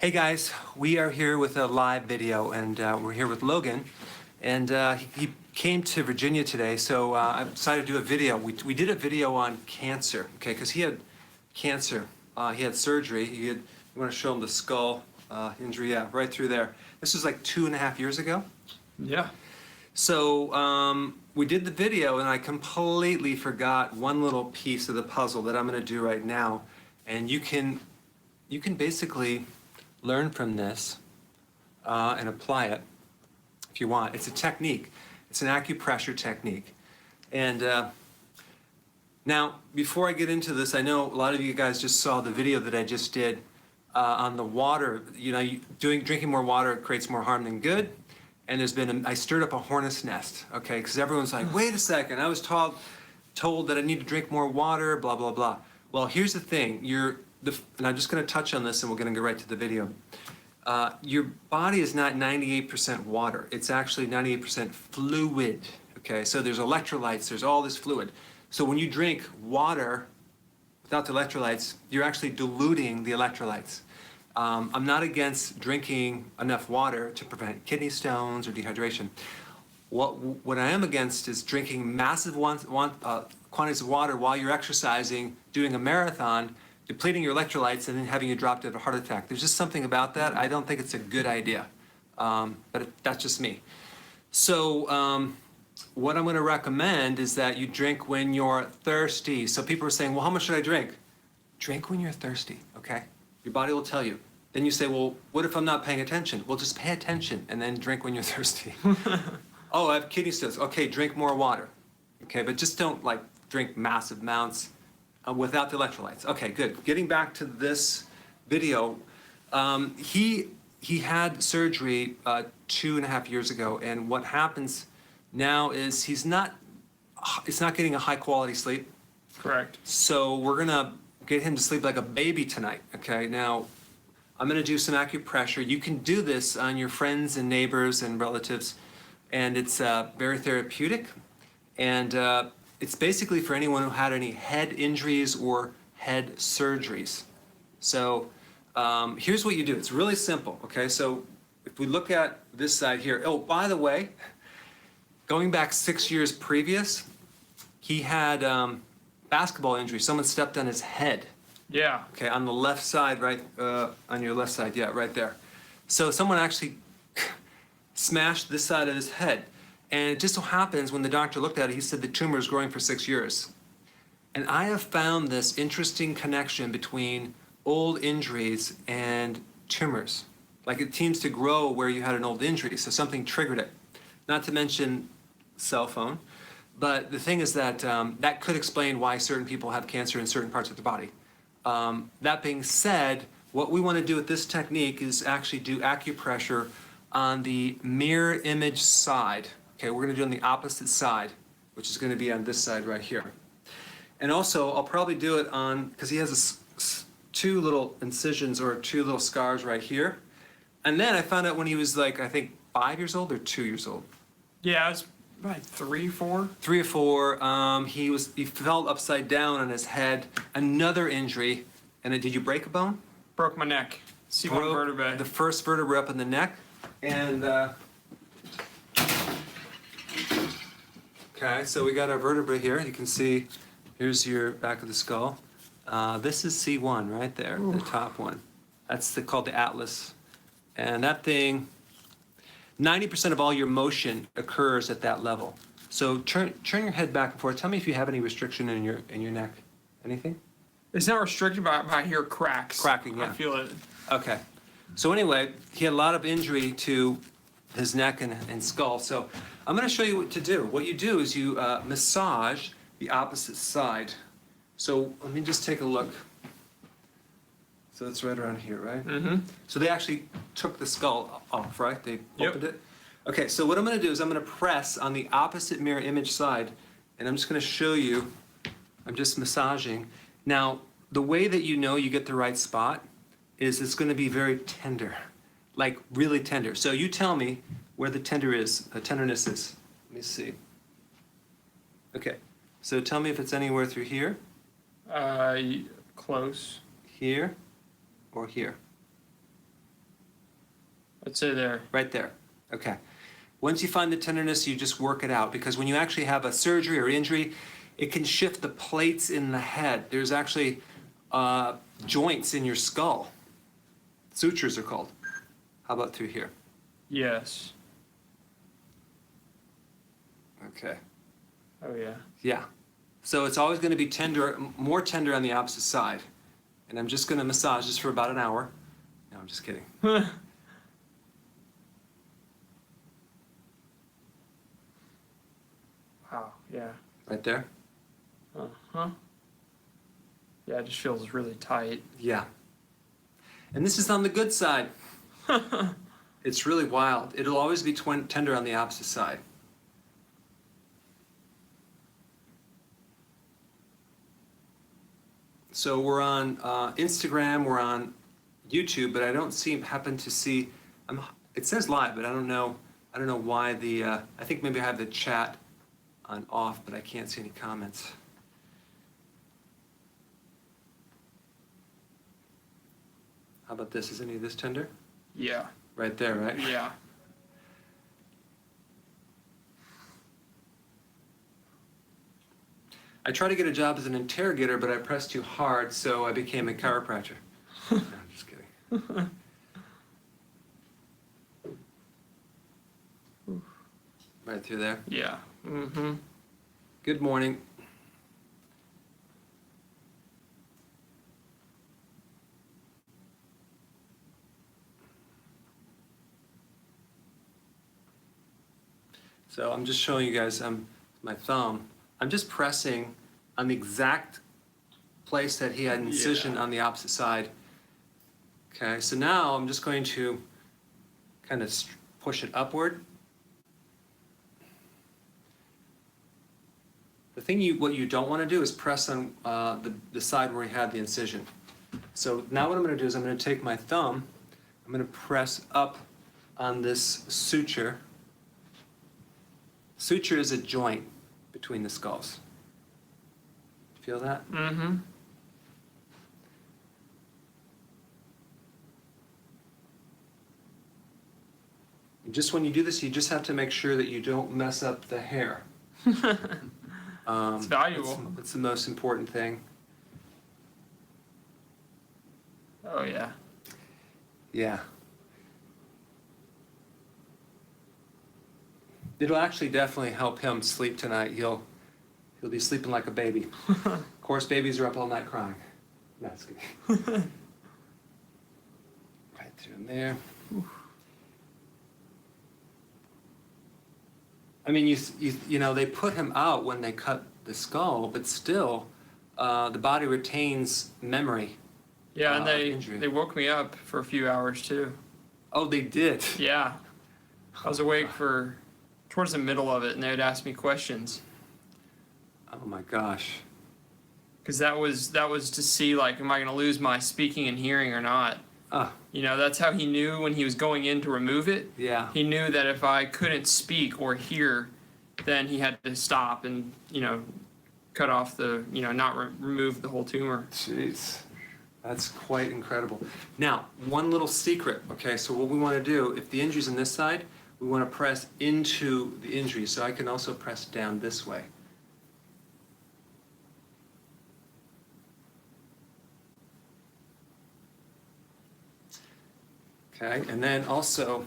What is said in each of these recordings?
Hey guys, we are here with a live video, and we're here with Logan, and he came to Virginia today, so I decided to do a video. We did a video on cancer, okay, because he had cancer. He had surgery. You want to show him the skull injury? Yeah, right through there. This was like 2.5 years ago. Yeah. So we did the video, and I completely forgot one little piece of the puzzle that I'm going to do right now, and you can basically learn from this and apply it if you want. It's a technique. It's an acupressure technique. And now, before I get into this, I know a lot of you guys just saw the video that I just did on the water. You know, drinking more water creates more harm than good. And I stirred up a hornet's nest, okay? Because everyone's like, wait a second, I was told that I need to drink more water, blah, blah, blah. Well, here's the thing. And I'm just going to touch on this, and we're going to go right to the video. Your body is not 98% water. It's actually 98% fluid, okay? So there's electrolytes, there's all this fluid. So when you drink water without the electrolytes, you're actually diluting the electrolytes. I'm not against drinking enough water to prevent kidney stones or dehydration. What I am against is drinking massive quantities of water while you're exercising, doing a marathon, depleting your electrolytes, and then having you drop dead of a heart attack. There's just something about that. I don't think it's a good idea, but that's just me. So what I'm going to recommend is that you drink when you're thirsty. So people are saying, well, how much should I drink? Drink when you're thirsty, okay? Your body will tell you. Then you say, well, what if I'm not paying attention? Well, just pay attention and then drink when you're thirsty. Oh, I have kidney stones. Okay, drink more water. Okay, but just don't drink massive amounts without the electrolytes. Okay, good. Getting back to this video, he had surgery 2.5 years ago, and what happens now is it's not getting a high quality sleep. Correct. So we're gonna get him to sleep like a baby tonight. Okay, now I'm gonna do some acupressure. You can do this on your friends and neighbors and relatives, and it's very therapeutic, and it's basically for anyone who had any head injuries or head surgeries. So here's what you do. It's really simple, okay? So if we look at this side here, oh, by the way, going back 6 years previous, he had basketball injury. Someone stepped on his head. Yeah. Okay, on the left side, right, on your left side, yeah, right there. So someone actually smashed this side of his head. And it just so happens when the doctor looked at it, he said the tumor is growing for 6 years. And I have found this interesting connection between old injuries and tumors. Like it seems to grow where you had an old injury, so something triggered it. Not to mention cell phone. But the thing is that that could explain why certain people have cancer in certain parts of their body. That being said, what we want to do with this technique is actually do acupressure on the mirror image side. Okay, we're going to do it on the opposite side, which is going to be on this side right here. And also, I'll probably do it on, because he has two little incisions or two little scars right here. And then I found out when he was I think 5 years old or 2 years old. Yeah, it was like 3, 4. 3 or 4. He fell upside down on his head. Another injury. And then, did you break a bone? Broke my neck. C1 vertebrae. The first vertebrae up in the neck. And okay, so we got our vertebrae here. You can see, here's your back of the skull. This is C1 right there, the top one. That's called the atlas. And that thing, 90% of all your motion occurs at that level. So turn your head back and forth. Tell me if you have any restriction in your neck. Anything? It's not restricted, but I hear cracks. Cracking, yeah. I feel it. Okay. So anyway, he had a lot of injury to his neck and skull. So I'm going to show you what to do. What you do is you massage the opposite side. So let me just take a look. So it's right around here, right? Mm-hmm. So they actually took the skull off, right? They Yep. opened it? Okay, so what I'm going to do is I'm going to press on the opposite mirror image side, and I'm just going to show you. I'm just massaging. Now, the way that you know you get the right spot is it's going to be very tender, like really tender. So you tell me where the tenderness is. Let me see. Okay, so tell me if it's anywhere through here. Close. Here, or here? I'd say there. Right there. Okay. Once you find the tenderness, you just work it out, because when you actually have a surgery or injury, it can shift the plates in the head. There's actually joints in your skull. Sutures are called. How about through here? Yes. Okay. Oh yeah. Yeah. So it's always going to be tender, more tender on the opposite side. And I'm just going to massage this for about an hour. No, I'm just kidding. Wow. Yeah. Right there? Uh-huh. Yeah, it just feels really tight. Yeah. And this is on the good side. It's really wild. It'll always be tender on the opposite side. So we're on Instagram, we're on YouTube, but I don't happen to see. It says live, but I don't know why the. I think maybe I have the chat on off, but I can't see any comments. How about this? Is any of this tender? Yeah. Right there, right? Yeah. I tried to get a job as an interrogator, but I pressed too hard, so I became a chiropractor. No, I'm just kidding. Right through there. Yeah. Mm-hmm. Good morning. So I'm just showing you guys my thumb. I'm just pressing on the exact place that he had an incision on the opposite side. Okay, so now I'm just going to kind of push it upward. The thing what you don't want to do is press on the side where he had the incision. So now what I'm going to do is I'm going to take my thumb, I'm going to press up on this suture. Suture is a joint between the skulls. Feel that? Mm-hmm. Just when you do this, you just have to make sure that you don't mess up the hair. It's valuable. It's the most important thing. Oh yeah. Yeah. It'll actually definitely help him sleep tonight. He'll be sleeping like a baby. Of course, babies are up all night crying. No, it's good. Right through in there. I mean, you know, they put him out when they cut the skull, but still, the body retains memory. Yeah, and injury. they woke me up for a few hours too. Oh, they did? Yeah. I was awake for towards the middle of it, and they would ask me questions. Oh my gosh. Because that was to see, like, am I going to lose my speaking and hearing or not? You know, that's how he knew when he was going in to remove it. Yeah. He knew that if I couldn't speak or hear, then he had to stop and, you know, cut off the, you know, not remove the whole tumor. Jeez. That's quite incredible. Now, one little secret, okay? So what we want to do, if the injury's on this side, we want to press into the injury. So I can also press down this way. Okay, and then also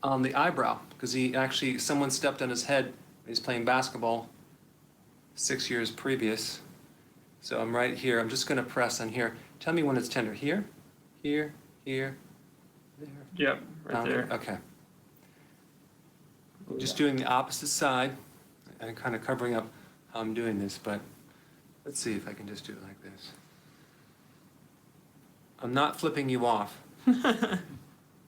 on the eyebrow, because someone stepped on his head when he was playing basketball 6 years previous. So I'm right here. I'm just going to press on here. Tell me when it's tender. Here, here, here, there. Yep, right there. Okay. Just doing the opposite side and kind of covering up how I'm doing this, but let's see if I can just do it like this. I'm not flipping you off.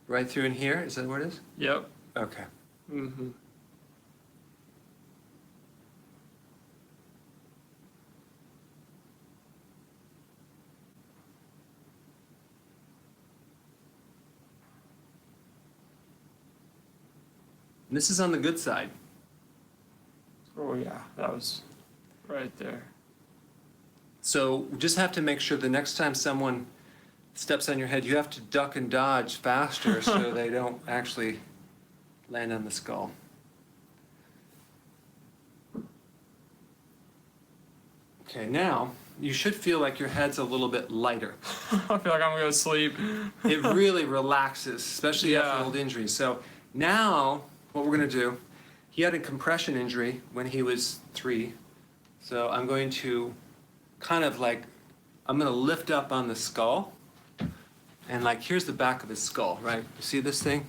Right through in here? Is that where it is? Yep. Okay. Mm-hmm. And this is on the good side. Oh yeah, that was right there. So we just have to make sure the next time someone steps on your head, you have to duck and dodge faster so they don't actually land on the skull. Okay, now you should feel like your head's a little bit lighter. I feel like I'm gonna go to sleep. It really relaxes, especially Yeah. after old injuries. So now what we're going to do, he had a compression injury when he was 3. So I'm going to kind of like, I'm going to lift up on the skull. And like, here's the back of his skull, right? You see this thing?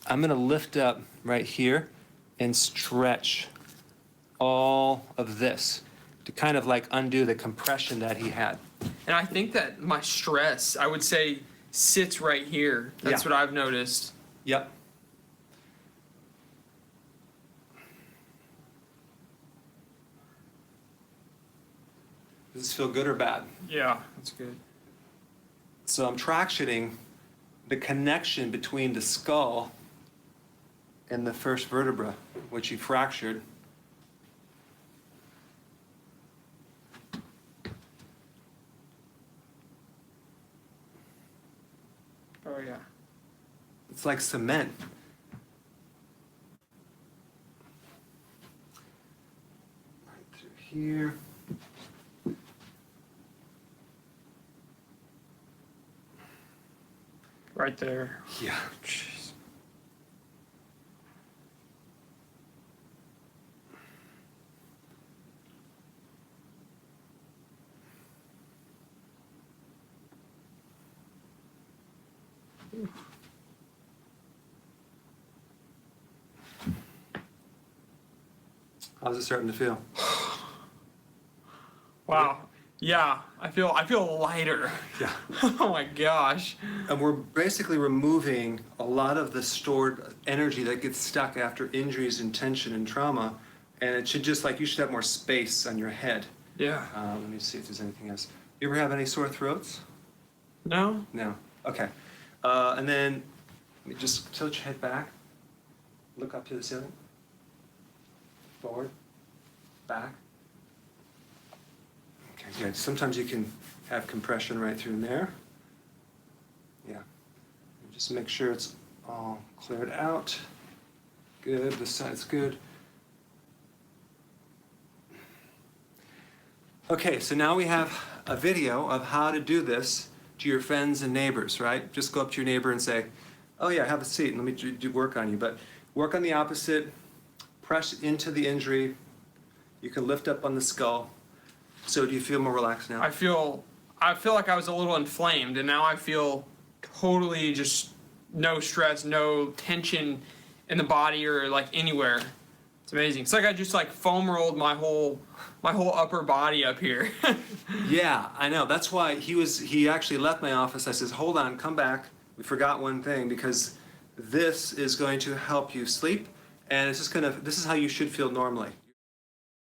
I'm going to lift up right here and stretch all of this to kind of like undo the compression that he had. And I think that my stress, I would say, sits right here. That's Yeah. what I've noticed. Yep. Does this feel good or bad? Yeah, that's good. So I'm tractioning the connection between the skull and the first vertebra, which you fractured. Oh yeah. It's like cement. Right through here. Right there. Yeah. Jeez. How's it starting to feel? Wow. Yeah, I feel lighter. Yeah. Oh my gosh. And we're basically removing a lot of the stored energy that gets stuck after injuries and tension and trauma. And it should just like, you should have more space on your head. Yeah. Let me see if there's anything else. You ever have any sore throats? No? No. Okay. And then just tilt your head back. Look up to the ceiling. Forward. Back. Okay, good. Sometimes you can have compression right through there. Yeah. And just make sure it's all cleared out. Good. This side's good. Okay, so now we have a video of how to do this to your friends and neighbors, right? Just go up to your neighbor and say, oh yeah, have a seat and let me do work on you. But work on the opposite, press into the injury. You can lift up on the skull. So do you feel more relaxed now? I feel like I was a little inflamed, and now I feel totally just no stress, no tension in the body or like anywhere. It's amazing. It's like I just like foam rolled my whole upper body up here. Yeah, I know. That's why he actually left my office. I says, hold on, come back. We forgot one thing, because this is going to help you sleep, and this is how you should feel normally.